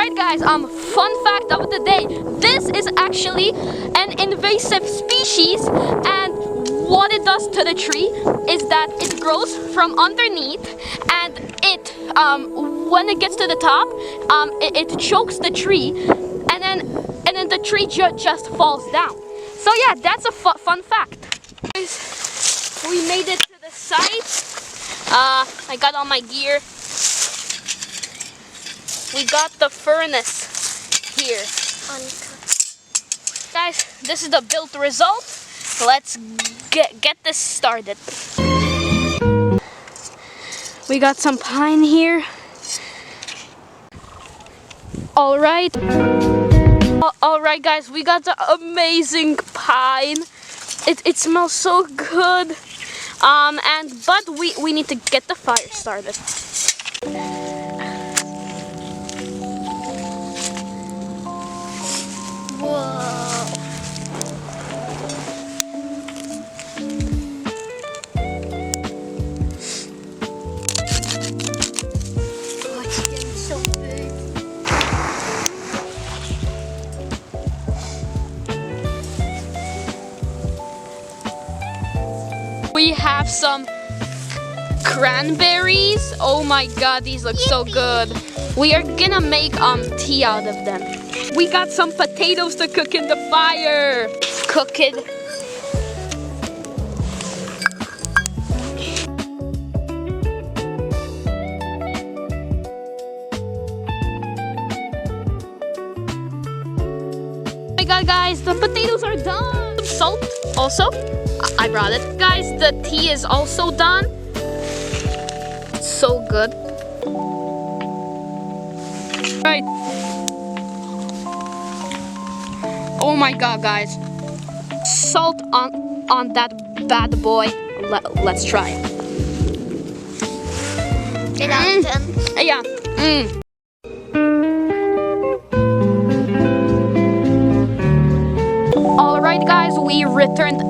Alright guys, fun fact of the day. This is actually an invasive species, and what it does to the tree is that it grows from underneath, and it when it gets to the top, it chokes the tree, and then the tree just falls down. So yeah, that's a fun fact. Guys, we made it to the site. I got all my gear. We got the furnace here. Guys, this is the build result. Let's get this started. We got some pine here. Alright guys, we got the amazing pine. It smells so good. But we need to get the fire started. We have some cranberries. Oh my god, these look so good. We are gonna make tea out of them. We got some potatoes to cook in the fire. Cook it. Oh my god guys, the potatoes are done. Salt also. I brought it. Guys, the tea is also done. It's so good. Right. Oh my god, guys. Salt on that bad boy. Let's try it. 10 out of 10. Yeah. Alright guys, we returned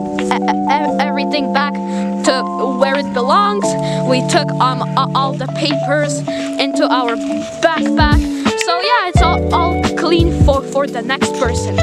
everything back to where it belongs. We took all the papers into our backpack. So yeah, it's all clean for the next person.